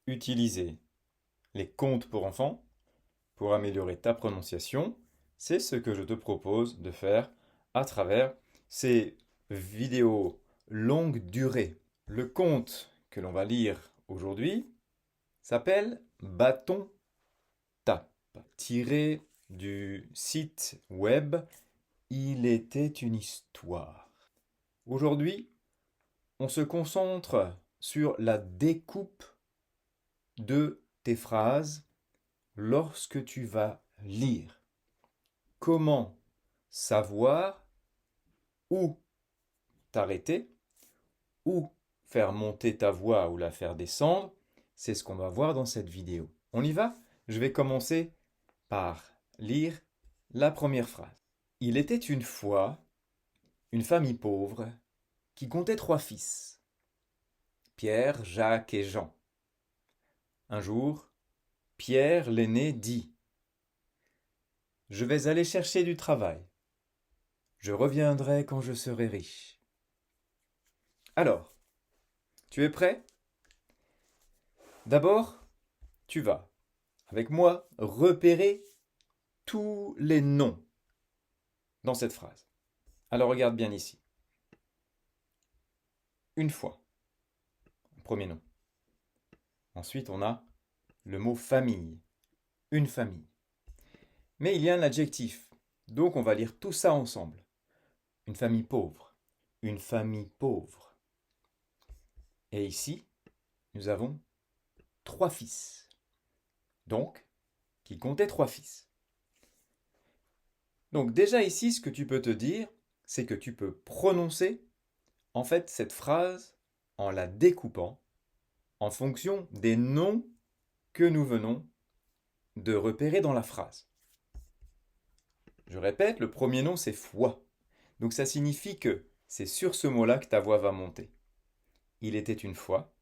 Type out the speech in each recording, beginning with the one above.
utiliser les contes pour enfants pour améliorer ta prononciation, c'est ce que je te propose de faire à travers ces vidéos longue durée. Le conte que l'on va lire aujourd'hui s'appelle Bâton tape, tiré du site web Il était une histoire. Aujourd'hui, on se concentre sur la découpe de tes phrases lorsque tu vas lire. Comment savoir où t'arrêter, où faire monter ta voix ou la faire descendre, c'est ce qu'on va voir dans cette vidéo. On y va? Je vais commencer par lire la première phrase. Il était une fois une famille pauvre qui comptait 3 fils, Pierre, Jacques et Jean. Un jour, Pierre l'aîné dit: Je vais aller chercher du travail. Je reviendrai quand je serai riche. Alors, tu es prêt? D'abord, tu vas, avec moi, repérer tous les noms dans cette phrase. Alors regarde bien ici. Une fois, premier nom. Ensuite, on a le mot famille, une famille. Mais il y a un adjectif, donc on va lire tout ça ensemble. Une famille pauvre, une famille pauvre. Et ici, nous avons 3 fils, donc qui comptaient 3 fils. Donc déjà ici, ce que tu peux te dire, c'est que tu peux prononcer en fait cette phrase en la découpant en fonction des noms que nous venons de repérer dans la phrase. Je répète, le premier nom c'est foi. Donc ça signifie que c'est sur ce mot-là que ta voix va monter. Il était une fois.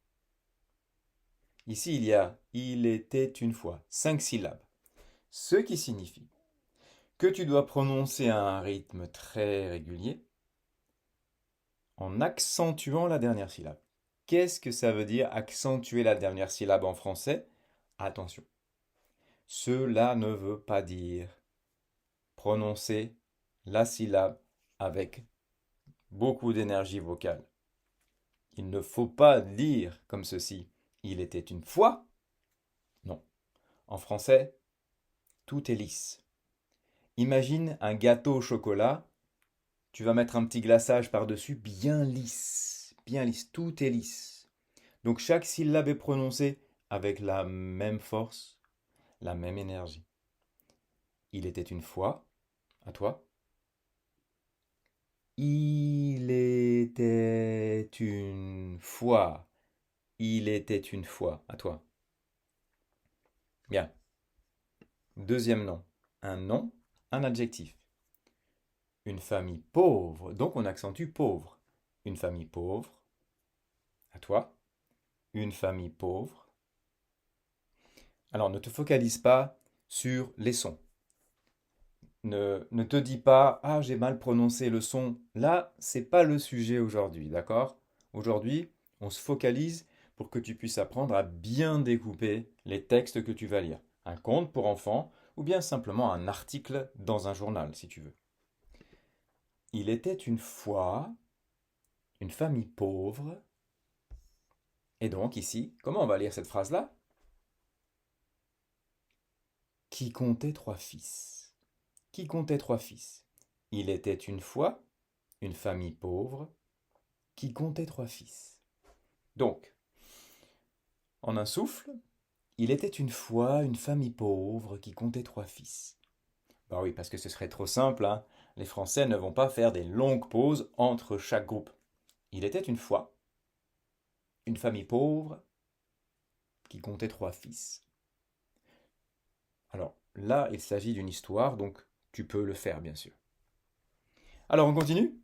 Ici il y a il était une fois, 5 syllabes. Ce qui signifie que tu dois prononcer à un rythme très régulier en accentuant la dernière syllabe. Qu'est-ce que ça veut dire accentuer la dernière syllabe en français? Attention. Cela ne veut pas dire prononcer la syllabe avec beaucoup d'énergie vocale. Il ne faut pas dire comme ceci. Il était une fois. Non. En français, tout est lisse. Imagine un gâteau au chocolat. Tu vas mettre un petit glaçage par-dessus, bien lisse. Bien lisse. Tout est lisse. Donc chaque syllabe est prononcée avec la même force, la même énergie. Il était une fois. À toi. Il était une fois. Il était une fois. À toi. Bien. Deuxième nom. Un nom, un adjectif. Une famille pauvre. Donc on accentue pauvre. Une famille pauvre. À toi. Une famille pauvre. Alors ne te focalise pas sur les sons. Ne te dis pas: ah, j'ai mal prononcé le son. Là, c'est pas le sujet aujourd'hui, d'accord? Aujourd'hui, on se focalise pour que tu puisses apprendre à bien découper les textes que tu vas lire. Un conte pour enfants ou bien simplement un article dans un journal, si tu veux. Il était une fois une famille pauvre. Et donc ici, comment on va lire cette phrase-là? Qui comptait 3 fils. Qui comptait 3 fils. Il était une fois une famille pauvre qui comptait 3 fils. Donc, en un souffle, il était une fois une famille pauvre qui comptait 3 fils. Bah oui, parce que ce serait trop simple, hein. Les Français ne vont pas faire des longues pauses entre chaque groupe. Il était une fois une famille pauvre qui comptait 3 fils. Alors là, il s'agit d'une histoire, donc tu peux le faire, bien sûr. Alors on continue?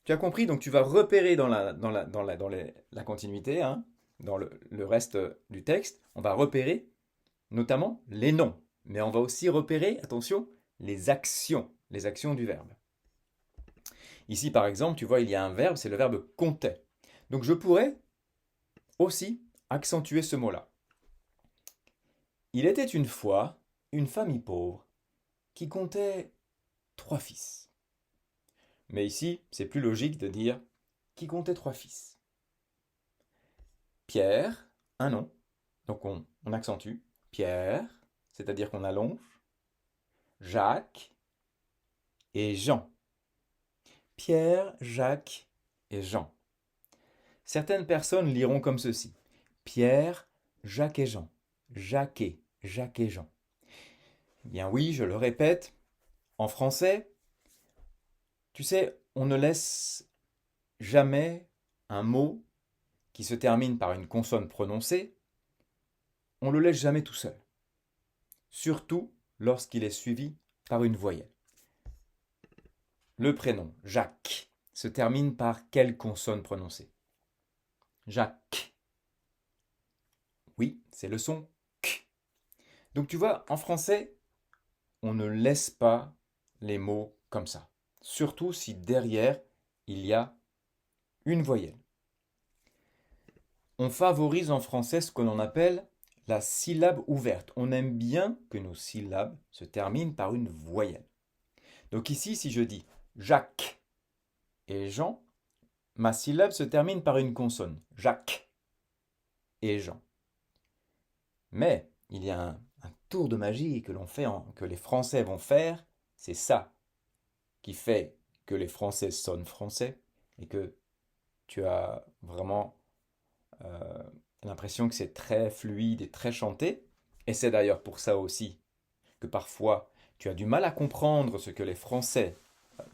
Tu as compris? Donc tu vas repérer dans la continuité, hein, dans le reste du texte, on va repérer notamment les noms. Mais on va aussi repérer, attention, les actions du verbe. Ici, par exemple, tu vois, il y a un verbe, c'est le verbe comptait. Donc je pourrais aussi accentuer ce mot-là. Il était une fois une famille pauvre qui comptait 3 fils. Mais ici, c'est plus logique de dire qui comptait 3 fils. Pierre, un nom, donc on accentue. Pierre, c'est-à-dire qu'on allonge. Jacques et Jean. Pierre, Jacques et Jean. Certaines personnes liront comme ceci. Pierre, Jacques et Jean. Jacques et Jean. Bien oui, je le répète, en français, tu sais, on ne laisse jamais un mot qui se termine par une consonne prononcée, on le laisse jamais tout seul. Surtout lorsqu'il est suivi par une voyelle. Le prénom Jacques se termine par quelle consonne prononcée? Jacques. Oui, c'est le son K. Donc tu vois, en français, on ne laisse pas les mots comme ça. Surtout si derrière, il y a une voyelle. On favorise en français ce que l'on appelle la syllabe ouverte. On aime bien que nos syllabes se terminent par une voyelle. Donc ici, si je dis Jacques et Jean, ma syllabe se termine par une consonne. Jacques et Jean. Mais il y a un tour de magie que que les Français vont faire. C'est ça qui fait que les Français sonnent français et que tu as vraiment euh, l'impression que c'est très fluide et très chanté. Et c'est d'ailleurs pour ça aussi que parfois tu as du mal à comprendre ce que les Français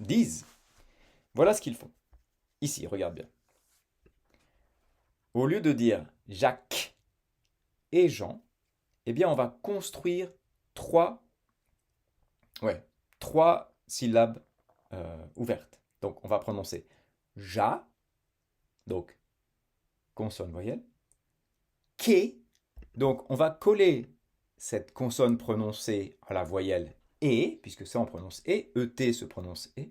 disent. Voilà ce qu'ils font. Ici, regarde bien. Au lieu de dire Jacques et Jean, eh bien on va construire trois, trois syllabes ouvertes. Donc on va prononcer Ja, donc consonne voyelle, Ke, donc on va coller cette consonne prononcée à la voyelle E, puisque ça on prononce E, ET se prononce E.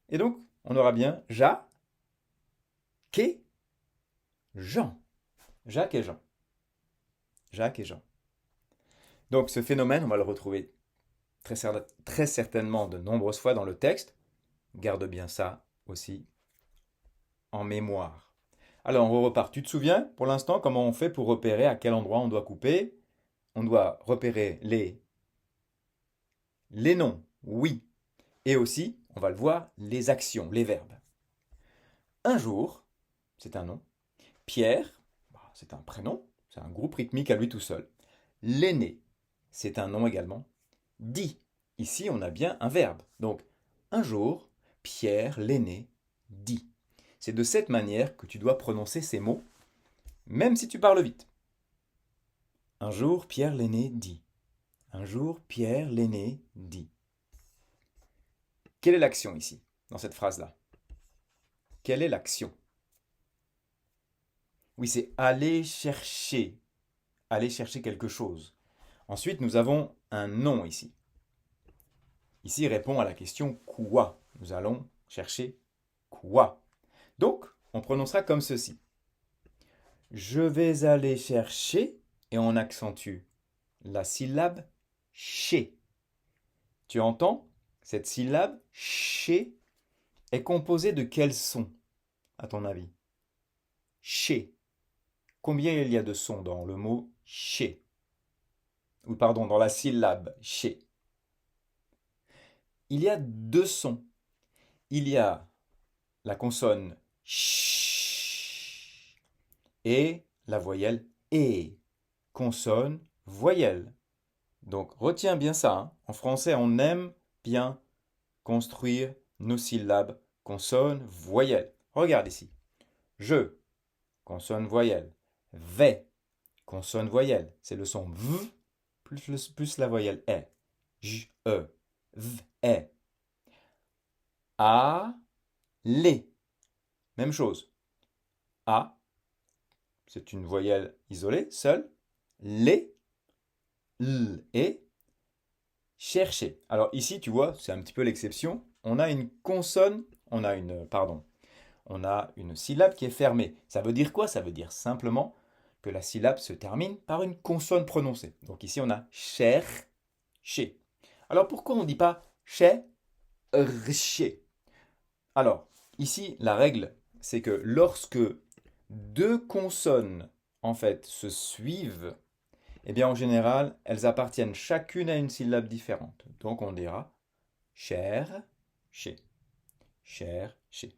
Et donc on aura bien Ja, Ke, Jean. Jacques et Jean. Jacques et Jean. Donc ce phénomène, on va le retrouver très certainement de nombreuses fois dans le texte. Garde bien ça aussi en mémoire. Alors on repart. Tu te souviens pour l'instant comment on fait pour repérer à quel endroit on doit couper? On doit repérer les noms, oui. Et aussi, on va le voir, les actions, les verbes. Un jour, c'est un nom. Pierre, c'est un prénom, c'est un groupe rythmique à lui tout seul. L'aîné, c'est un nom également. Dit, ici on a bien un verbe. Donc, un jour, Pierre l'aîné dit. C'est de cette manière que tu dois prononcer ces mots, même si tu parles vite. Un jour, Pierre l'aîné dit. Un jour, Pierre l'aîné dit. Quelle est l'action ici, dans cette phrase-là? Quelle est l'action? Oui, c'est aller chercher. Aller chercher quelque chose. Ensuite, nous avons un nom ici. Ici, il répond à la question quoi. Nous allons chercher quoi. Donc, on prononcera comme ceci. Je vais aller chercher, et on accentue la syllabe chez. Tu entends? Cette syllabe chez est composée de quel son, à ton avis? Chez. Combien il y a de sons dans le mot chez? Ou pardon, dans la syllabe chez. Il y a 2 sons. Il y a la consonne ch et la voyelle e. Consonne, voyelle. Donc retiens bien ça. Hein. En français, on aime bien construire nos syllabes consonne, voyelle. Regarde ici. Je, consonne, voyelle. Vais, consonne, voyelle. C'est le son v plus la voyelle e. J, e, v, e. A, les. Même chose. A, c'est une voyelle isolée, seule. Les, l, et. Chercher. Alors ici, tu vois, c'est un petit peu l'exception. On a une consonne, on a une syllabe qui est fermée. Ça veut dire quoi? Ça veut dire simplement que la syllabe se termine par une consonne prononcée. Donc ici, on a chercher. Alors pourquoi on ne dit pas chercher? Alors, ici, la règle, c'est que lorsque deux consonnes, en fait, se suivent, eh bien, en général, elles appartiennent chacune à une syllabe différente. Donc, on dira cher, chez, cher, chez.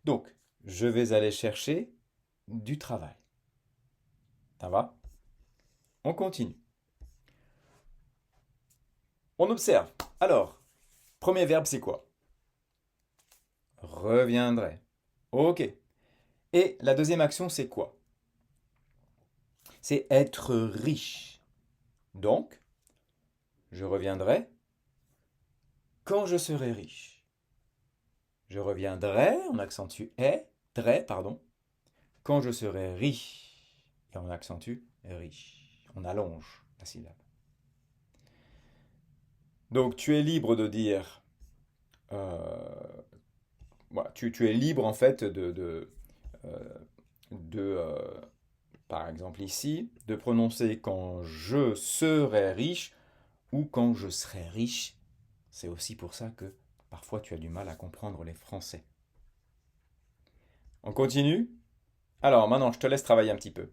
Donc, je vais aller chercher du travail. Ça va? On continue. On observe. Alors, premier verbe, c'est quoi? Reviendrai. Ok. Et la deuxième action, c'est quoi? C'est être riche. Donc, je reviendrai quand je serai riche. Je reviendrai, on accentue pardon, quand je serai riche. Et on accentue riche. On allonge la syllabe. Donc tu es libre de dire, voilà, tu es libre en fait euh, de par exemple ici, de prononcer quand je serai riche ou quand je serai riche. C'est aussi pour ça que parfois tu as du mal à comprendre les Français. On continue? Alors maintenant, je te laisse travailler un petit peu.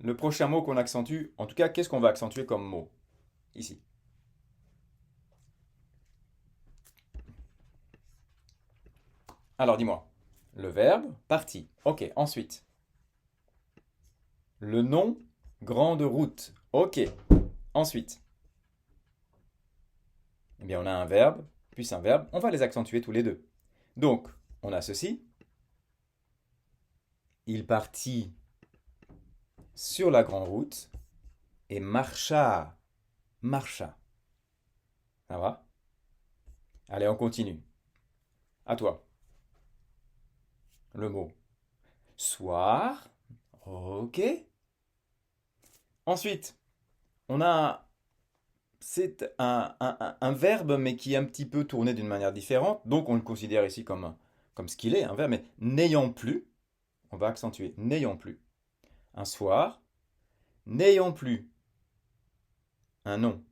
Le prochain mot qu'on accentue, en tout cas, qu'est-ce qu'on va accentuer comme mot? Ici. Alors dis-moi. Le verbe, parti. Ok, ensuite. Le nom, grande route. Ok, ensuite. Eh bien, on a un verbe, plus un verbe. On va les accentuer tous les deux. Donc, on a ceci. Il partit sur la grande route et marcha. Marcha. Ça va? Allez, on continue. À toi. Le mot soir. Ok. Ensuite, on a. C'est un verbe, mais qui est un petit peu tourné d'une manière différente. Donc, on le considère ici comme ce qu'il est, un verbe. Mais n'ayant plus, on va accentuer n'ayant plus. Un soir, n'ayant plus un nom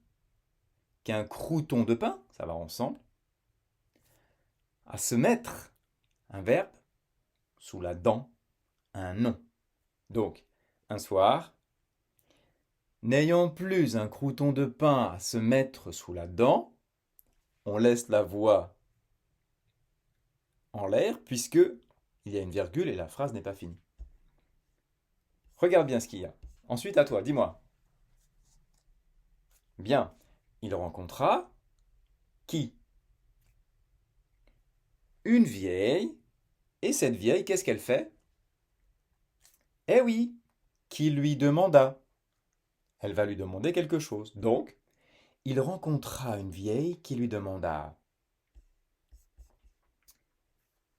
qu'un crouton de pain, ça va ensemble, à se mettre un verbe sous la dent, un nom. Donc, un soir, n'ayant plus un crouton de pain à se mettre sous la dent, on laisse la voix en l'air puisque il y a une virgule et la phrase n'est pas finie. Regarde bien ce qu'il y a. Ensuite, à toi, dis-moi. Bien, il rencontra qui? Une vieille. Et cette vieille, qu'est-ce qu'elle fait? Eh oui, qui lui demanda. Elle va lui demander quelque chose. Donc, il rencontra une vieille qui lui demanda.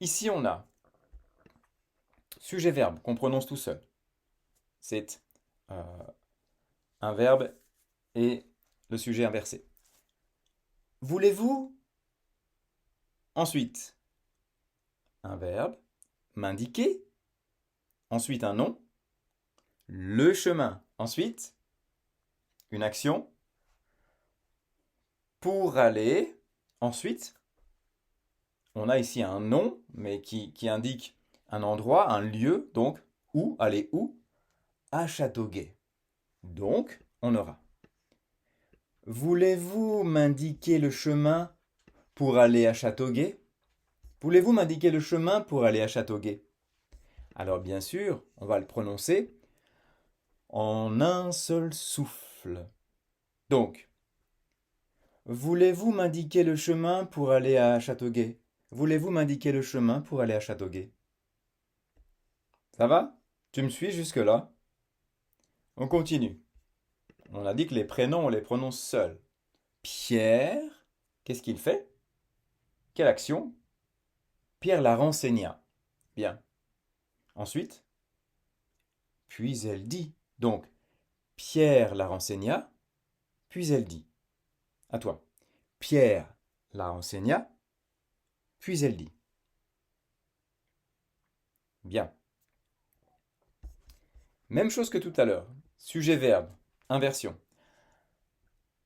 Ici, on a sujet-verbe qu'on prononce tout seul. C'est euh, un verbe et le sujet inversé. Voulez-vous? Ensuite, un verbe, m'indiquer. Ensuite, un nom, le chemin. Ensuite, une action, pour aller. Ensuite, on a ici un nom, mais qui indique un endroit, un lieu, donc où, aller où? À Châteauguay. Donc, on aura. Voulez-vous m'indiquer le chemin pour aller à Châteauguay? Voulez-vous m'indiquer le chemin pour aller à Châteauguay? Alors bien sûr, on va le prononcer en un seul souffle. Donc, voulez-vous m'indiquer le chemin pour aller à Châteauguay? Voulez-vous m'indiquer le chemin pour aller à Châteauguay? Ça va? Tu me suis jusque-là? On continue. On a dit que les prénoms, on les prononce seuls. Pierre, qu'est-ce qu'il fait? Quelle action? Pierre la renseigna. Bien. Ensuite, puis elle dit. Donc, Pierre la renseigna, puis elle dit. À toi. Pierre la renseigna, puis elle dit. Bien. Même chose que tout à l'heure. Sujet-verbe, inversion.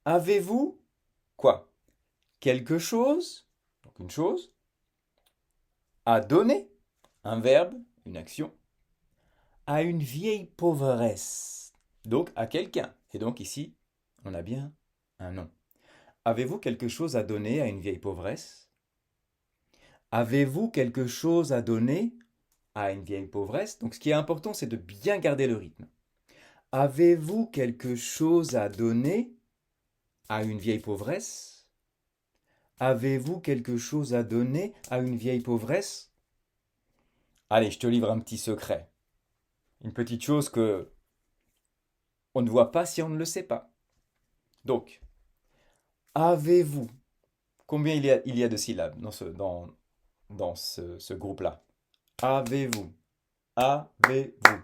Avez-vous quoi? Quelque chose, donc une chose, à donner, un verbe, une action, à une vieille pauvresse, donc à quelqu'un. Et donc ici, on a bien un nom. Avez-vous quelque chose à donner à une vieille pauvresse? Avez-vous quelque chose à donner à une vieille pauvresse? Donc ce qui est important, c'est de bien garder le rythme. Avez-vous quelque chose à donner à une vieille pauvresse? Avez-vous quelque chose à donner à une vieille pauvresse? Allez, je te livre un petit secret. Une petite chose que on ne voit pas si on ne le sait pas. Donc, avez-vous, combien il y a de syllabes dans ce groupe-là? Avez-vous? Avez-vous?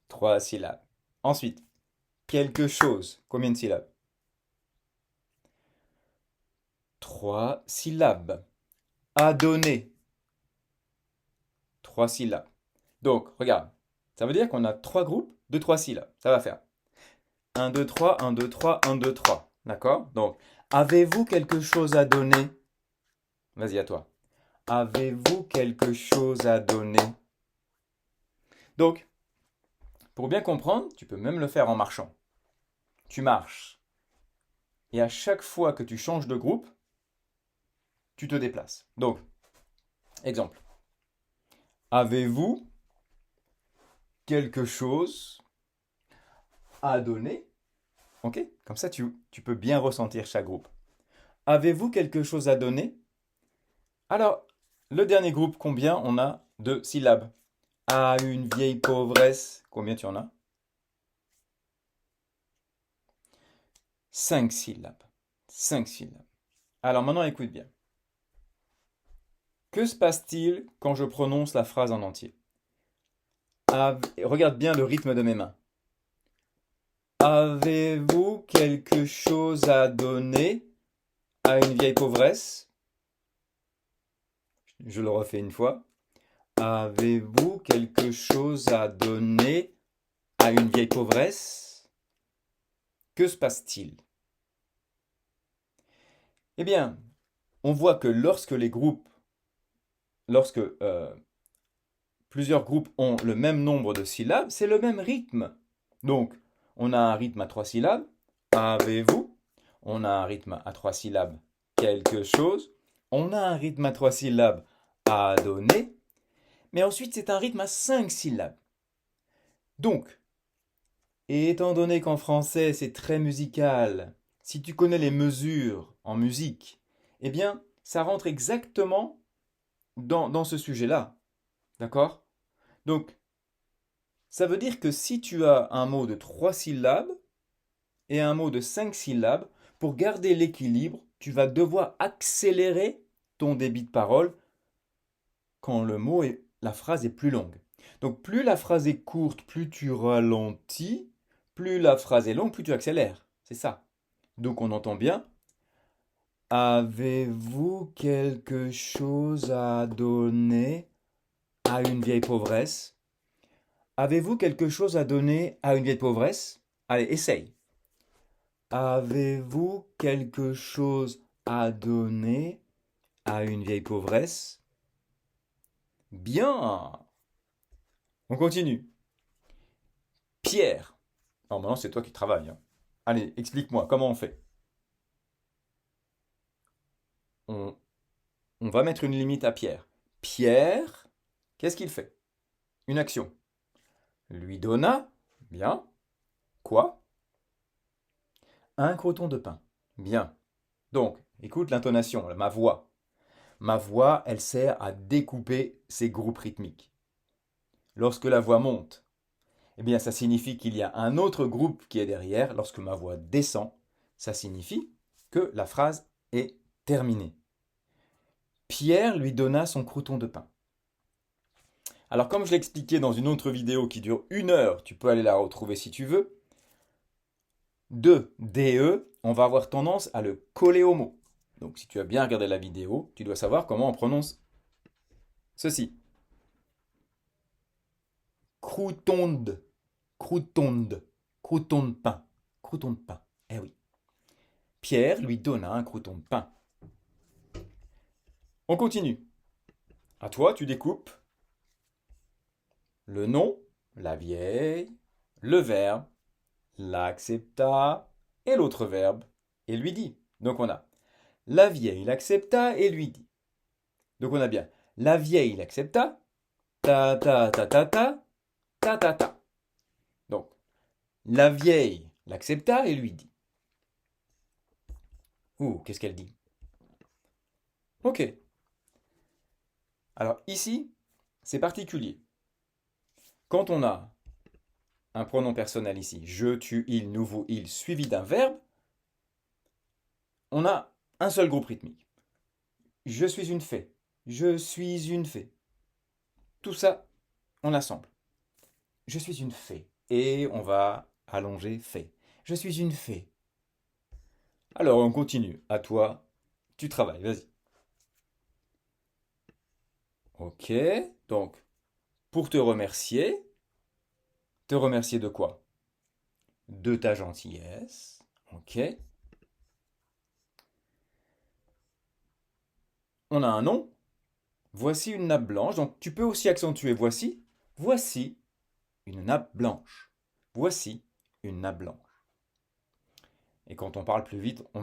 3 syllabes. Ensuite, quelque chose. Combien de syllabes? 3 syllabes. À donner. 3 syllabes. Donc, regarde. Ça veut dire qu'on a 3 groupes de 3 syllabes. Ça va faire 1, 2, 3, 1, 2, 3, 1, 2, 3. D'accord? Donc, avez-vous quelque chose à donner? Vas-y, à toi. Avez-vous quelque chose à donner? Donc, pour bien comprendre, tu peux même le faire en marchant. Tu marches. Et à chaque fois que tu changes de groupe, tu te déplaces. Donc, exemple. Avez-vous quelque chose à donner? Ok? Comme ça, tu peux bien ressentir chaque groupe. Avez-vous quelque chose à donner? Alors, le dernier groupe, combien on a de syllabes? À une vieille pauvresse, combien tu en as? 5 syllabes. 5 syllabes. Alors maintenant, écoute bien. Que se passe-t-il quand je prononce la phrase en entier? Regarde bien le rythme de mes mains. Avez-vous quelque chose à donner à une vieille pauvresse? Je le refais une fois. Avez-vous quelque chose à donner à une vieille pauvresse? Que se passe-t-il? Eh bien, on voit que lorsque plusieurs groupes ont le même nombre de syllabes, c'est le même rythme. Donc, on a un rythme à 3 syllabes. Avez-vous? On a un rythme à 3 syllabes. Quelque chose. On a un rythme à 3 syllabes. À donner. Mais ensuite, c'est un rythme à 5 syllabes. Donc, et étant donné qu'en français, c'est très musical, si tu connais les mesures en musique, eh bien, ça rentre exactement dans ce sujet-là. D'accord? Donc, ça veut dire que si tu as un mot de 3 syllabes et un mot de 5 syllabes, pour garder l'équilibre, tu vas devoir accélérer ton débit de parole quand la phrase est plus longue. Donc plus la phrase est courte, plus tu ralentis, plus la phrase est longue, plus tu accélères. C'est ça. Donc on entend bien. Avez-vous quelque chose à donner à une vieille pauvresse? Avez-vous quelque chose à donner à une vieille pauvresse? Allez, essaye. Avez-vous quelque chose à donner à une vieille pauvresse? Bien. On continue. Pierre. Alors maintenant, c'est toi qui travailles, hein. Allez, explique-moi, comment on fait? On, on va mettre une limite à Pierre. Pierre, qu'est-ce qu'il fait? Une action. Lui donna, bien, quoi? Un croton de pain. Bien. Donc, écoute l'intonation, ma voix. Ma voix, elle sert à découper ces groupes rythmiques. Lorsque la voix monte, eh bien, ça signifie qu'il y a un autre groupe qui est derrière. Lorsque ma voix descend, ça signifie que la phrase est terminée. Pierre lui donna son croûton de pain. Alors, comme je l'ai expliqué dans une autre vidéo qui dure 1 heure, tu peux aller la retrouver si tu veux, de DE, on va avoir tendance à le coller au mot. Donc, si tu as bien regardé la vidéo, tu dois savoir comment on prononce ceci. Crouton croutonde, crouton de pain, crouton de pain. Eh oui. Pierre lui donna un crouton de pain. On continue. À toi, tu découpes le nom, la vieille, le verbe, l'accepta et l'autre verbe, et lui dit. Donc on a la vieille l'accepta et lui dit. Donc on a bien la vieille l'accepta, ta ta ta ta ta, ta ta ta. Donc la vieille l'accepta et lui dit. Ouh, qu'est-ce qu'elle dit? Ok. Alors ici, c'est particulier. Quand on a un pronom personnel ici, je, tu, il, nous, vous, il, suivi d'un verbe, on a un seul groupe rythmique. Je suis une fée. Je suis une fée. Tout ça, on assemble. Je suis une fée. Et on va allonger fée. Je suis une fée. Alors on continue. À toi, tu travailles, vas-y. Ok, donc pour te remercier de quoi? De ta gentillesse. Ok. On a un nom. Voici une nappe blanche. Donc tu peux aussi accentuer voici. Voici une nappe blanche. Voici une nappe blanche. Et quand on parle plus vite, on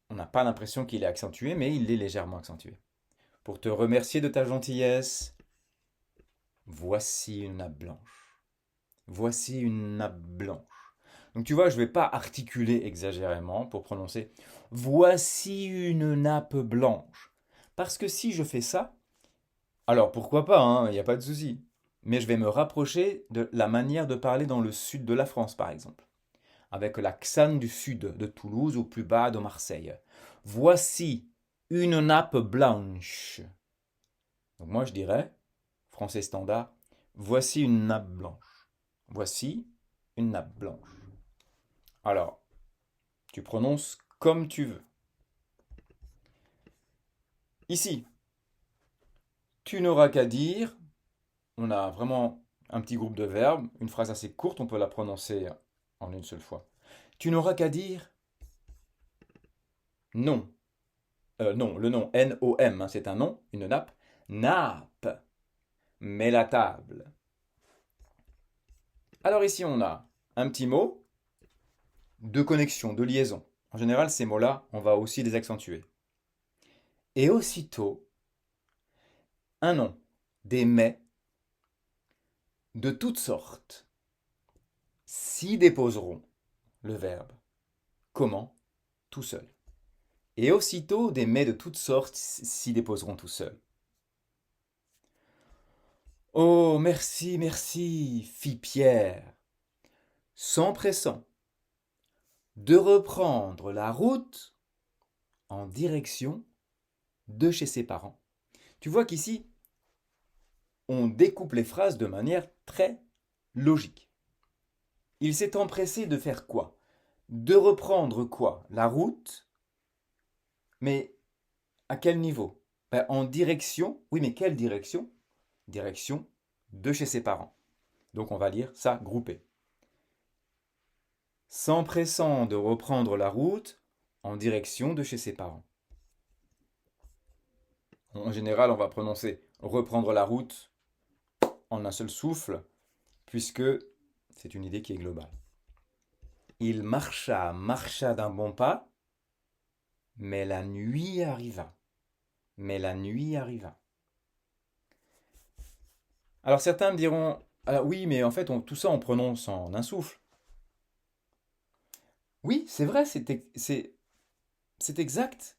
n'a pas l'impression qu'il est accentué, mais il est légèrement accentué. Pour te remercier de ta gentillesse, voici une nappe blanche. Voici une nappe blanche. Donc tu vois, je ne vais pas articuler exagérément pour prononcer voici une nappe blanche. Parce que si je fais ça, alors pourquoi pas, hein, il n'y a pas de souci. Mais je vais me rapprocher de la manière de parler dans le sud de la France, par exemple. Avec l'accent du sud, de Toulouse ou plus bas de Marseille. Voici une nappe blanche. Donc moi je dirais, français standard, voici une nappe blanche. Voici une nappe blanche. Alors, tu prononces comme tu veux. Ici, tu n'auras qu'à dire, on a vraiment un petit groupe de verbes, une phrase assez courte, on peut la prononcer en une seule fois. Tu n'auras qu'à dire non. Non, le nom, N-O-M, hein, c'est un nom, une nappe. Nappe. Mets la table. Alors ici, on a un petit mot de connexion, de liaison. En général, ces mots-là, on va aussi les accentuer. Et aussitôt, un nom, des mets de toutes sortes s'y déposeront le verbe. Comment? Tout seul. Et aussitôt, des mets de toutes sortes s'y déposeront tout seuls. Oh, merci, merci, fit Pierre, s'empressant de reprendre la route en direction de chez ses parents. Tu vois qu'ici, on découpe les phrases de manière très logique. Il s'est empressé de faire quoi? De reprendre quoi? La route, mais à quel niveau? Ben, en direction, oui, mais quelle direction? Direction de chez ses parents. Donc on va lire ça groupé. S'empressant de reprendre la route en direction de chez ses parents. En général, on va prononcer reprendre la route en un seul souffle, puisque c'est une idée qui est globale. Il marcha d'un bon pas, mais la nuit arriva. Mais la nuit arriva. Alors certains me diront, ah oui, mais en fait, tout ça on prononce en un souffle. Oui, c'est vrai, c'est exact.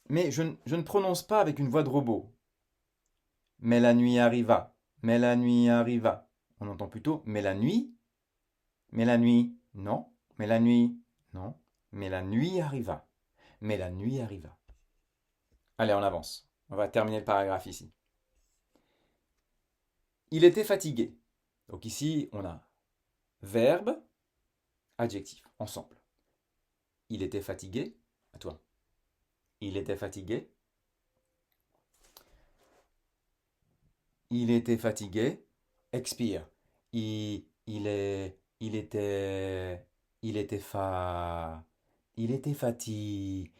Mais je ne prononce pas avec une voix de robot. Mais la nuit arriva. Mais la nuit arriva. On entend plutôt mais la nuit. Mais la nuit. Non. Mais la nuit. Non. Mais la nuit arriva. Mais la nuit arriva. Allez, on avance. On va terminer le paragraphe ici. Il était fatigué. Donc ici, on a verbe, adjectif, ensemble. Il était fatigué. À toi. Il était fatigué. Il était fatigué. expire. Il était fa, il était fatigué,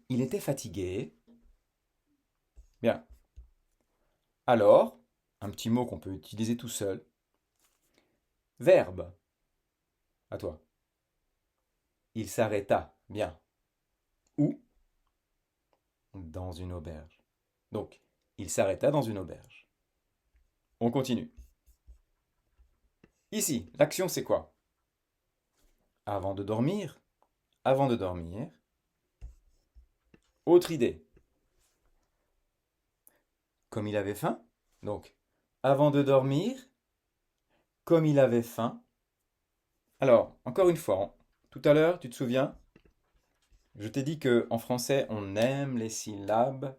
il était fatigué. Bien. Alors, un petit mot qu'on peut utiliser tout seul. Verbe. À toi. Il s'arrêta. Bien. Où? Dans une auberge. Donc, il s'arrêta dans une auberge. On continue. Ici, l'action c'est quoi? Avant de dormir. Avant de dormir. Autre idée. Comme il avait faim. Donc, avant de dormir, comme il avait faim. Alors, encore une fois, tout à l'heure, tu te souviens, je t'ai dit que en français, on aime les syllabes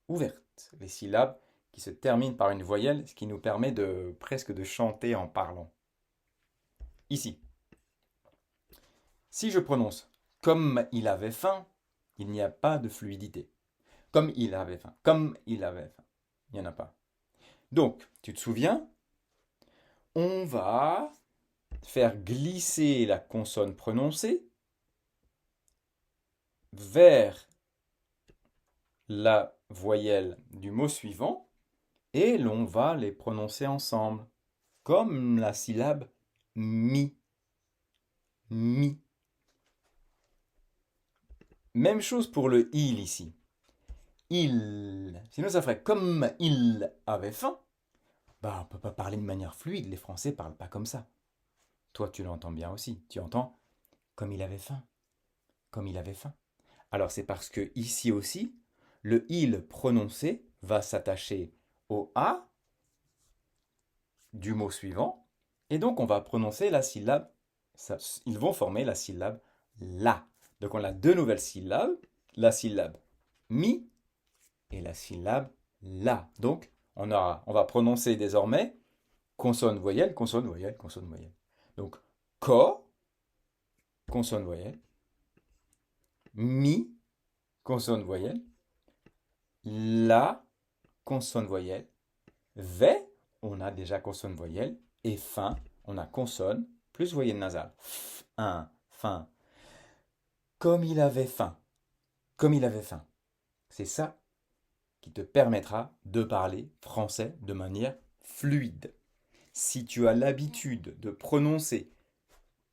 ouvertes, les syllabes qui se terminent par une voyelle, ce qui nous permet de presque de chanter en parlant. Ici, si je prononce comme il avait faim, il n'y a pas de fluidité. Comme il avait faim, comme il avait faim, il n'y en a pas. Donc, tu te souviens, on va faire glisser la consonne prononcée vers la voyelle du mot suivant et l'on va les prononcer ensemble, comme la syllabe mi. Mi. Même chose pour le il ici. Il. Sinon, ça ferait comme il avait faim. Bah, on peut pas parler de manière fluide. Les Français parlent pas comme ça. Toi, tu l'entends bien aussi. Tu entends comme il avait faim. Comme il avait faim. Alors, c'est parce que ici aussi, le il prononcé va s'attacher au a du mot suivant. Et donc, on va prononcer la syllabe. Ils vont former la syllabe la. Donc, on a deux nouvelles syllabes. La syllabe mi et la syllabe la. Donc, on va prononcer désormais consonne, voyelle, consonne, voyelle, consonne, voyelle. Donc, ko, consonne, voyelle, mi, consonne, voyelle, la, consonne, voyelle, ve, on a déjà consonne, voyelle, et fin, on a consonne, plus voyelle nasale. Un, fin. Comme il avait faim. Comme il avait faim. C'est ça qui te permettra de parler français de manière fluide. Si tu as l'habitude de prononcer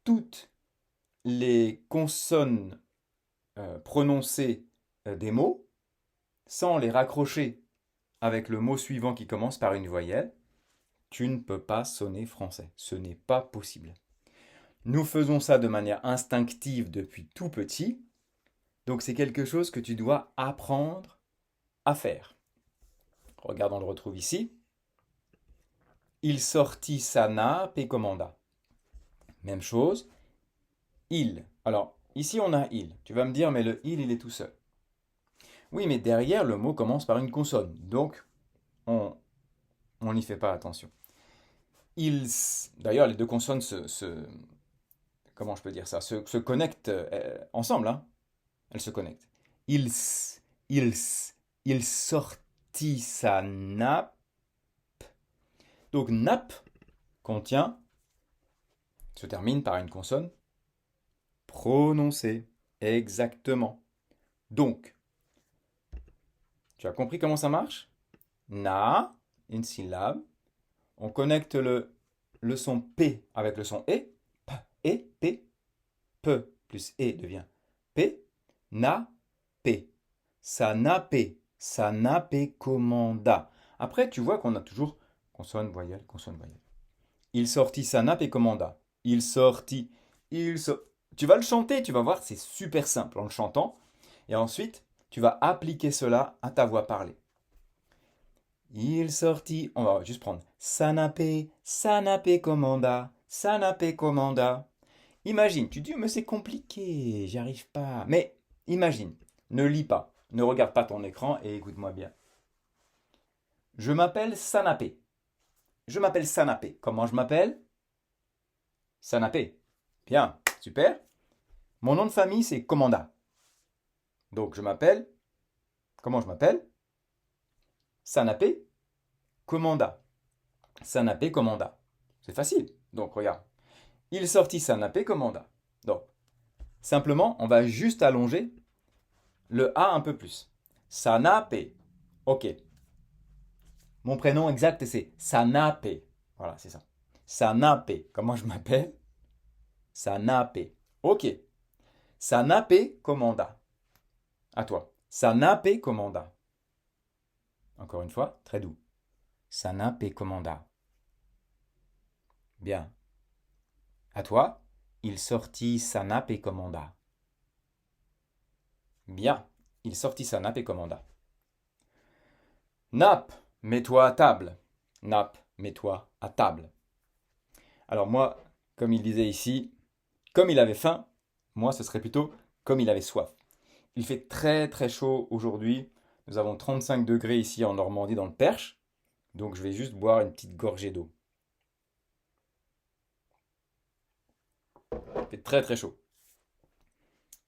toutes les consonnes prononcées des mots sans les raccrocher avec le mot suivant qui commence par une voyelle, tu ne peux pas sonner français. Ce n'est pas possible. Nous faisons ça de manière instinctive depuis tout petit, donc c'est quelque chose que tu dois apprendre à faire. Regarde, on le retrouve ici. Il sortit sa nappe et commanda. Même chose, il. Alors, ici on a il. Tu vas me dire, mais le il est tout seul. Oui, mais derrière, le mot commence par une consonne. Donc, on n'y fait pas attention. Ils, d'ailleurs, les deux consonnes comment je peux dire ça, se connectent ensemble. Hein. Elles se connectent. Ils, ils, il sortit sa nappe. Donc, nappe contient, se termine par une consonne prononcée. Exactement. Donc, tu as compris comment ça marche? Na, une syllabe. On connecte le son P avec le son E. P, E, P. P plus E devient P. Na, P. Ça nappé. Ça nappé commanda. Après, tu vois qu'on a toujours consonne, voyelle, consonne, voyelle. Il sortit sa nappe et commanda. Il sortit. Tu vas le chanter, tu vas voir, c'est super simple en le chantant. Et ensuite, tu vas appliquer cela à ta voix parlée. Il sortit, on va juste prendre Sanapé, Sanapé commanda, Sanapé commanda. Imagine, tu dis, mais c'est compliqué, j'y arrive pas. Mais imagine, ne lis pas, ne regarde pas ton écran et écoute-moi bien. Je m'appelle Sanapé. Je m'appelle Sanapé. Comment je m'appelle? Sanapé. Bien, super. Mon nom de famille, c'est Commanda. Donc je m'appelle. Comment je m'appelle? Sanapé Commanda. sa nappe commanda. C'est facile. Donc, regarde. Il sortit sa nappe commanda. Donc, simplement, on va juste allonger le A un peu plus. Sa nappe. Ok. Mon prénom exact, c'est Sanape. Voilà, c'est ça. Sanape. Comment je m'appelle? Sanape. Ok. Sanape commanda. À toi. Sanape commanda. Encore une fois, très doux. Sanape commanda. Bien. À toi. Il sortit Sanape et commanda. Bien. Il sortit Sanape et commanda. Nap, mets-toi à table. Nap, mets-toi à table. Alors moi, comme il disait ici, comme il avait faim, moi ce serait plutôt comme il avait soif. Il fait très très chaud aujourd'hui. Nous avons 35 degrés ici en Normandie dans le Perche. Donc je vais juste boire une petite gorgée d'eau. Il fait très très chaud.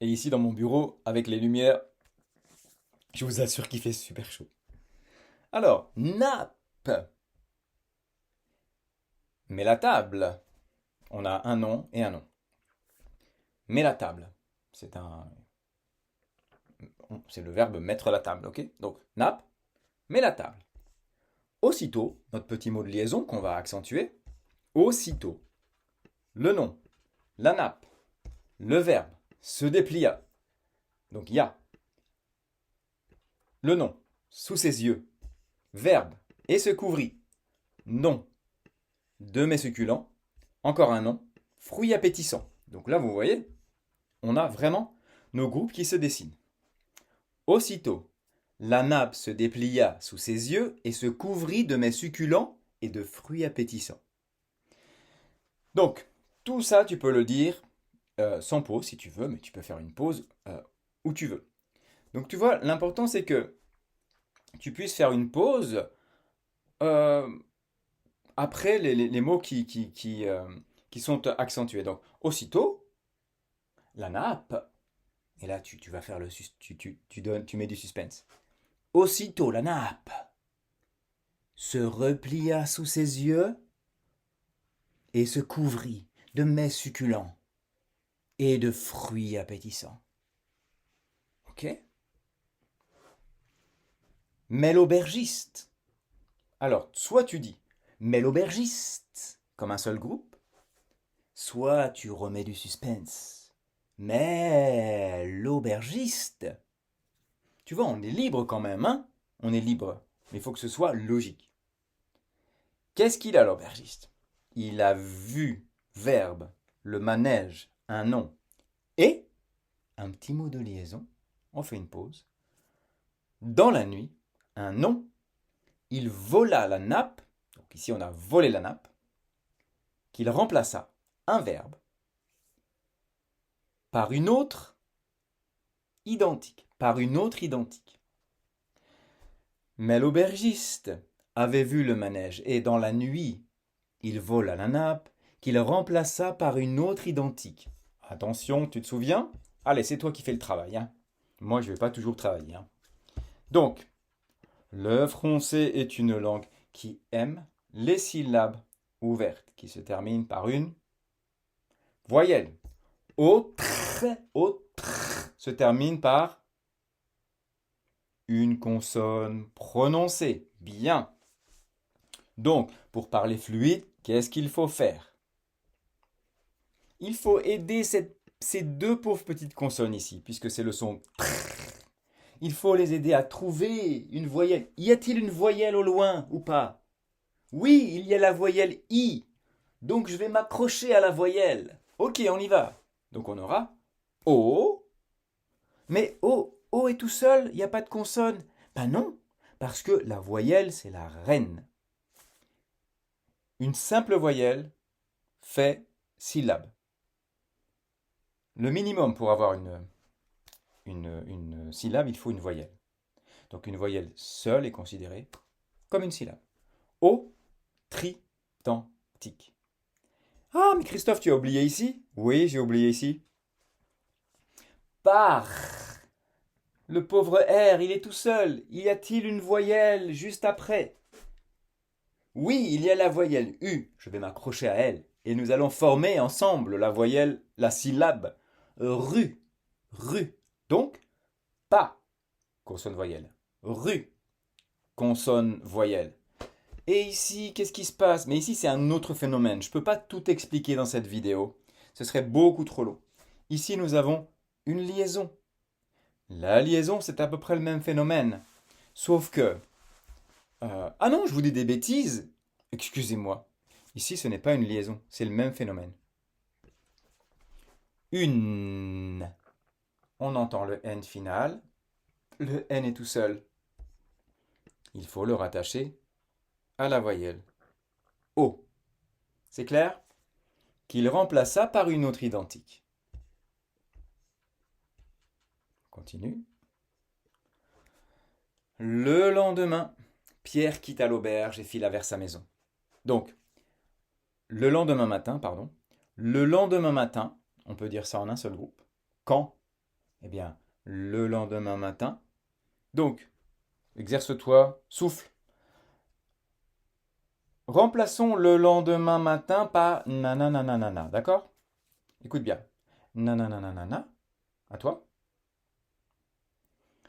Et ici dans mon bureau, avec les lumières, je vous assure qu'il fait super chaud. Alors, nappe. Mets la table. On a un nom et un nom. Mets la table. C'est le verbe mettre la table, ok? Donc, nappe, mets la table. Aussitôt, notre petit mot de liaison qu'on va accentuer. Aussitôt, le nom, la nappe, le verbe se déplia. Donc, il y a le nom, sous ses yeux, verbe, et se couvrit. Nom, de mes succulents, encore un nom, fruit appétissant. Donc là, vous voyez, on a vraiment nos groupes qui se dessinent. Aussitôt, la nappe se déplia sous ses yeux et se couvrit de mets succulents et de fruits appétissants. Donc, tout ça, tu peux le dire sans pause si tu veux, mais tu peux faire une pause où tu veux. Donc, tu vois, l'important c'est que tu puisses faire une pause euh, après les mots qui sont accentués. Donc, aussitôt, la nappe, et là tu vas faire tu mets du suspense. Aussitôt, la nappe se replia sous ses yeux et se couvrit de mets succulents et de fruits appétissants. Ok? Mais l'aubergiste. Alors, soit tu dis mais l'aubergiste comme un seul groupe, soit tu remets du suspense. Mais l'aubergiste. Tu vois, on est libre quand même, hein? On est libre. Mais il faut que ce soit logique. Qu'est-ce qu'il a l'aubergiste? Il a vu, verbe, le manège, un nom, et un petit mot de liaison. On fait une pause. Dans la nuit, un nom. Il vola la nappe. Donc ici, on a volé la nappe. Qu'il remplaça un verbe par une autre identique. Par une autre identique. Mais l'aubergiste avait vu le manège et dans la nuit, il vola la nappe qu'il remplaça par une autre identique. Attention, tu te souviens? Allez, c'est toi qui fais le travail, hein. Moi, je ne vais pas toujours travailler, hein. Donc, le français est une langue qui aime les syllabes ouvertes, qui se terminent par une voyelle. Autre se termine par une consonne prononcée. Bien. Donc, pour parler fluide, qu'est-ce qu'il faut faire? Il faut aider ces deux pauvres petites consonnes ici, puisque c'est le son. Il faut les aider à trouver une voyelle. Y a-t-il une voyelle au loin ou pas? Oui, il y a la voyelle I. Donc je vais m'accrocher à la voyelle. Ok, on y va. Donc on aura O. Mais O est tout seul, il n'y a pas de consonne. Ben non, parce que la voyelle, c'est la reine. Une simple voyelle fait syllabe. Le minimum pour avoir une syllabe, il faut une voyelle. Donc une voyelle seule est considérée comme une syllabe. O, tridentique. Ah, mais Christophe, tu as oublié ici? Oui, j'ai oublié ici. Par. Le pauvre R, il est tout seul. Y a-t-il une voyelle juste après? Oui, il y a la voyelle U. Je vais m'accrocher à elle. Et nous allons former ensemble la voyelle, la syllabe ru. Ru. Donc, pas consonne voyelle. Ru. Consonne voyelle. Et ici, qu'est-ce qui se passe? Mais ici, c'est un autre phénomène. Je ne peux pas tout expliquer dans cette vidéo. Ce serait beaucoup trop long. Ici, nous avons une liaison. La liaison, c'est à peu près le même phénomène. Sauf que... ah non, je vous dis des bêtises. Excusez-moi. Ici, ce n'est pas une liaison. C'est le même phénomène. Une. On entend le N final. Le N est tout seul. Il faut le rattacher à la voyelle O. C'est clair? Qu'il remplaça par une autre identique. Continue. Le lendemain, Pierre quitta l'auberge et fila vers sa maison. Donc, le lendemain matin, pardon. Le lendemain matin, on peut dire ça en un seul groupe. Quand? Eh bien, le lendemain matin. Donc, exerce-toi, souffle. Remplaçons le lendemain matin par nanananana, d'accord? Écoute bien. Nanananana, à toi.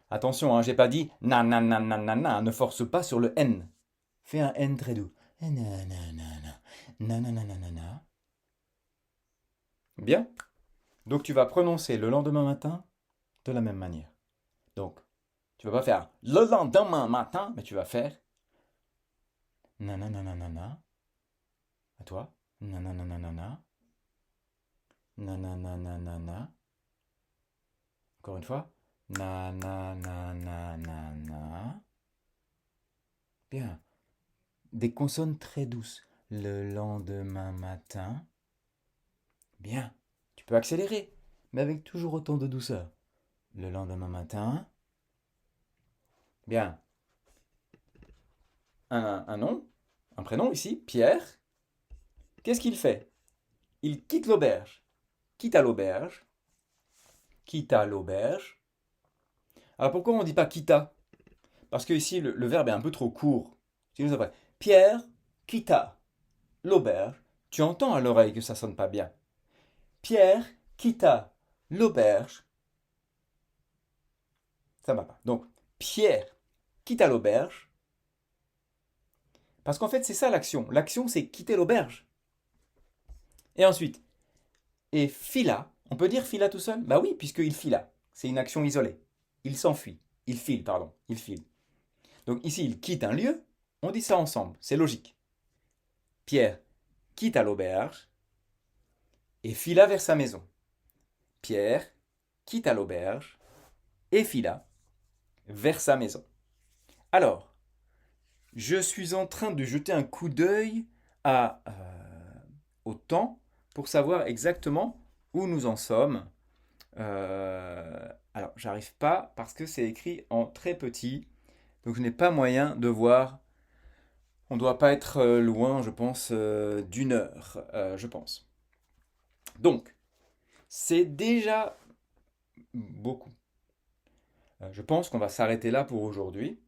Attention, hein, j'ai pas dit nanananana, ne force pas sur le N. Fais un N très doux. Nananana, nanananana. Bien. Donc tu vas prononcer le lendemain matin de la même manière. Donc, tu vas pas faire le lendemain matin, mais tu vas faire nanananana. À toi. Nanananana. Nanananana. Encore une fois. Nanananana. Bien. Des consonnes très douces. Le lendemain matin. Bien. Tu peux accélérer, mais avec toujours autant de douceur. Le lendemain matin. Bien. Un nom, un prénom ici, Pierre. Qu'est-ce qu'il fait? Il quitte l'auberge. Quitte à l'auberge. Quitte à l'auberge. Alors pourquoi on ne dit pas quitta? Parce que ici le verbe est un peu trop court. Si nous après, Pierre quitta l'auberge. Tu entends à l'oreille que ça sonne pas bien. Pierre quitta l'auberge. Ça ne va pas. Donc, Pierre quitta l'auberge. Parce qu'en fait, c'est ça l'action. L'action, c'est quitter l'auberge. Et ensuite, et fila. On peut dire fila tout seul? Bah oui, puisqu'il fila. C'est une action isolée. Il s'enfuit. Il file, pardon. Il file. Donc ici, il quitte un lieu. On dit ça ensemble. C'est logique. Pierre quitta l'auberge et fila vers sa maison. Pierre quitta l'auberge et fila vers sa maison. Alors, je suis en train de jeter un coup d'œil au temps pour savoir exactement où nous en sommes. Alors, j'arrive pas parce que c'est écrit en très petit, donc je n'ai pas moyen de voir. On ne doit pas être loin, je pense, d'une heure, je pense. Donc, c'est déjà beaucoup. Je pense qu'on va s'arrêter là pour aujourd'hui.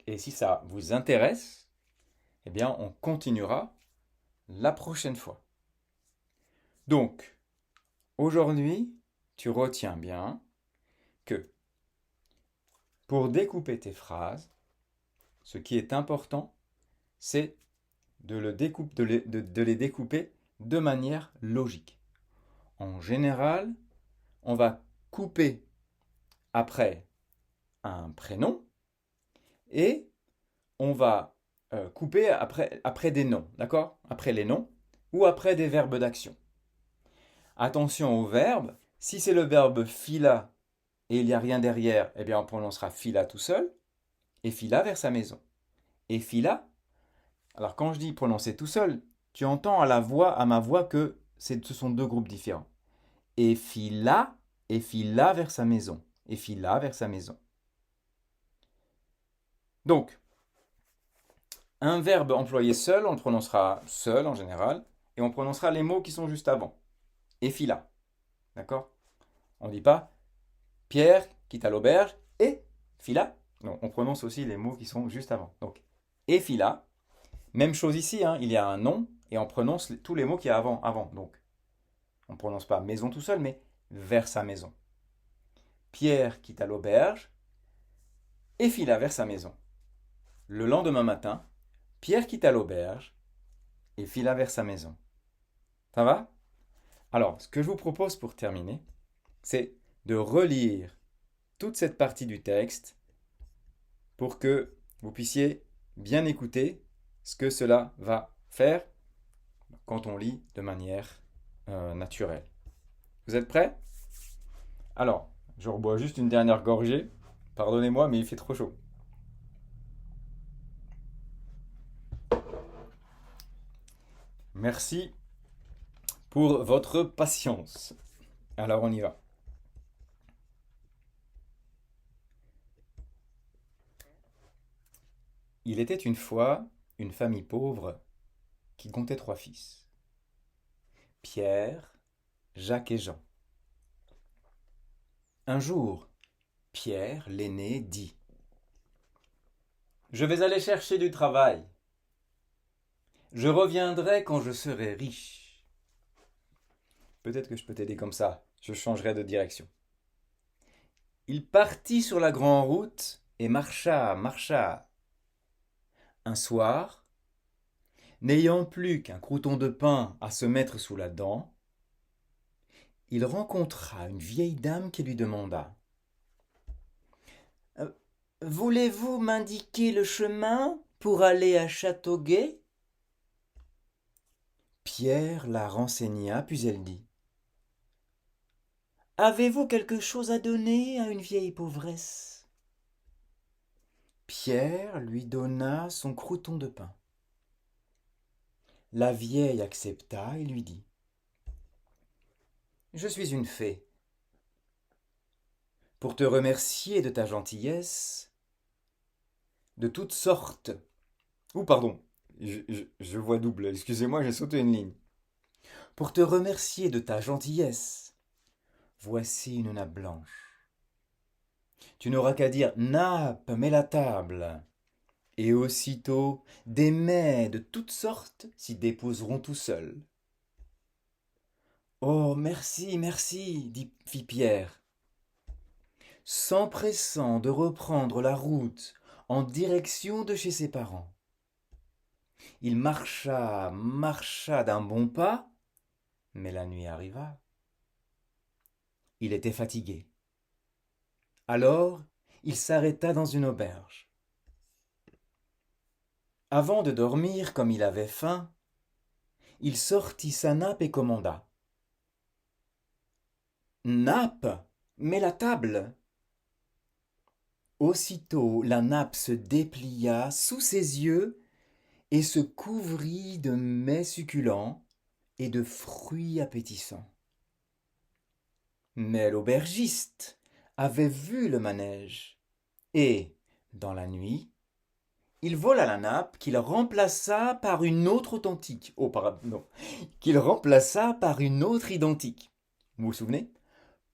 Et si ça vous intéresse, eh bien, on continuera la prochaine fois. Donc, aujourd'hui, tu retiens bien que pour découper tes phrases, ce qui est important, c'est de les découper de manière logique. En général, on va couper après un prénom et on va couper après des noms, d'accord? Après les noms ou après des verbes d'action. Attention au verbe, si c'est le verbe fila et il n'y a rien derrière, eh bien on prononcera fila tout seul et fila vers sa maison. Et fila, alors quand je dis prononcer tout seul, tu entends à ma voix que ce sont deux groupes différents. Et fila vers sa maison. Et fila vers sa maison. Donc, un verbe employé seul, on le prononcera seul en général, et on prononcera les mots qui sont juste avant. Et fila. D'accord? On ne dit pas Pierre quitta l'auberge et fila. Non, on prononce aussi les mots qui sont juste avant. Donc, et fila. Même chose ici, hein, il y a un nom et on prononce tous les mots qu'il y a avant. Donc, on ne prononce pas maison tout seul, mais vers sa maison. Pierre quitta l'auberge et fila vers sa maison. Le lendemain matin, Pierre quitta l'auberge et fila vers sa maison. Ça va? Alors, ce que je vous propose pour terminer, c'est de relire toute cette partie du texte pour que vous puissiez bien écouter ce que cela va faire quand on lit de manière naturelle. Vous êtes prêts? Alors, je rebois juste une dernière gorgée. Pardonnez-moi, mais il fait trop chaud. Merci pour votre patience. Alors, on y va. Il était une fois une famille pauvre qui comptait 3 fils. Pierre, Jacques et Jean. Un jour, Pierre, l'aîné, dit: Je vais aller chercher du travail. Je reviendrai quand je serai riche. Peut-être que je peux t'aider comme ça. Je changerai de direction. Il partit sur la grande route et marcha. Un soir, n'ayant plus qu'un crouton de pain à se mettre sous la dent, il rencontra une vieille dame qui lui demanda: Voulez-vous m'indiquer le chemin pour aller à Châteauguay? Pierre la renseigna, puis elle dit: Avez-vous quelque chose à donner à une vieille pauvresse? Pierre lui donna son crouton de pain. La vieille accepta et lui dit: Je suis une fée. Pour te remercier de ta gentillesse, de toutes sortes. Ou pardon, je vois double, excusez-moi, j'ai sauté une ligne. Pour te remercier de ta gentillesse, voici une nappe blanche. Tu n'auras qu'à dire: Nappe, mets la table. Et aussitôt, des mets de toutes sortes s'y déposeront tout seuls. Oh, merci, fit Pierre, s'empressant de reprendre la route en direction de chez ses parents. Il marcha d'un bon pas, mais la nuit arriva. Il était fatigué. Alors, il s'arrêta dans une auberge. Avant de dormir, comme il avait faim, il sortit sa nappe et commanda: Nappe, mets la table. Aussitôt la nappe se déplia sous ses yeux et se couvrit de mets succulents et de fruits appétissants. Mais l'aubergiste avait vu le manège et, dans la nuit, il vola la nappe qu'il remplaça par une autre authentique. Oh, pardon, non. Qu'il remplaça par une autre identique. Vous vous souvenez?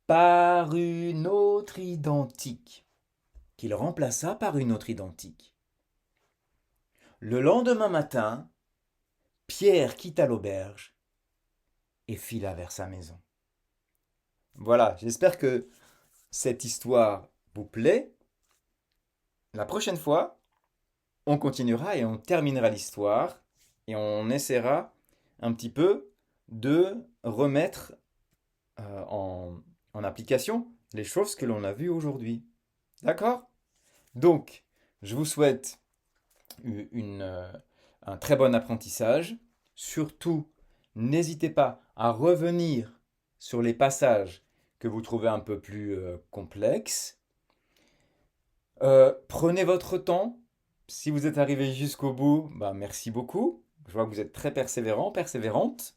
Par une autre identique. Qu'il remplaça par une autre identique. Le lendemain matin, Pierre quitta l'auberge et fila vers sa maison. Voilà, j'espère que cette histoire vous plaît. La prochaine fois, on continuera et on terminera l'histoire et on essaiera un petit peu de remettre en application les choses que l'on a vues aujourd'hui. D'accord? Donc, je vous souhaite un très bon apprentissage. Surtout, n'hésitez pas à revenir sur les passages que vous trouvez un peu plus complexes. Prenez votre temps. Si vous êtes arrivé jusqu'au bout, bah merci beaucoup. Je vois que vous êtes très persévérant, persévérante.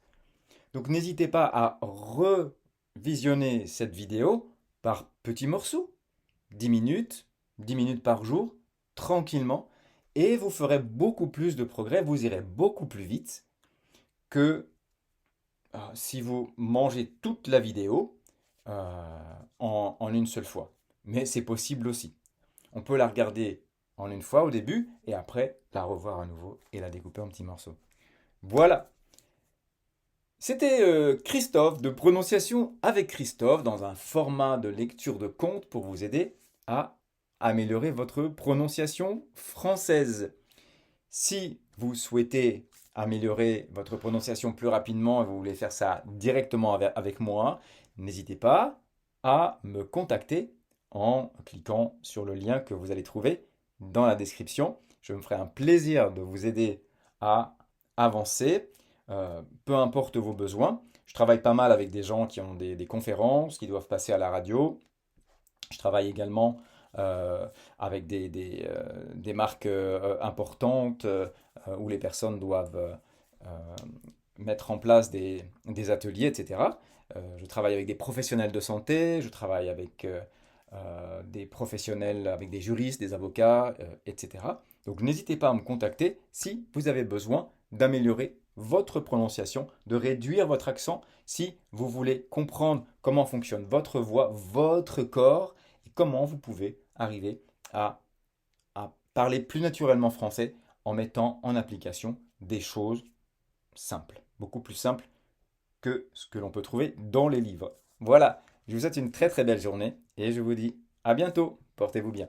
Donc n'hésitez pas à revisionner cette vidéo par petits morceaux. 10 minutes par jour, tranquillement. Et vous ferez beaucoup plus de progrès, vous irez beaucoup plus vite que si vous mangez toute la vidéo en une seule fois. Mais c'est possible aussi. On peut la regarder en une fois au début et après la revoir à nouveau et la découper en petits morceaux. Voilà. C'était Christophe de Prononciation avec Christophe dans un format de lecture de contes pour vous aider à améliorer votre prononciation française. Si vous souhaitez améliorer votre prononciation plus rapidement et vous voulez faire ça directement avec moi, n'hésitez pas à me contacter en cliquant sur le lien que vous allez trouver dans la description. Je me ferai un plaisir de vous aider à avancer, peu importe vos besoins. Je travaille pas mal avec des gens qui ont des conférences, qui doivent passer à la radio. Je travaille également avec des marques importantes où les personnes doivent mettre en place des ateliers, etc. Je travaille avec des professionnels de santé, je travaille avec des professionnels, avec des juristes, des avocats, etc. Donc n'hésitez pas à me contacter si vous avez besoin d'améliorer votre prononciation, de réduire votre accent, si vous voulez comprendre comment fonctionne votre voix, votre corps, et comment vous pouvez arriver à parler plus naturellement français en mettant en application des choses simples, beaucoup plus simples que ce que l'on peut trouver dans les livres. Voilà, je vous souhaite une très très belle journée et je vous dis à bientôt, portez-vous bien.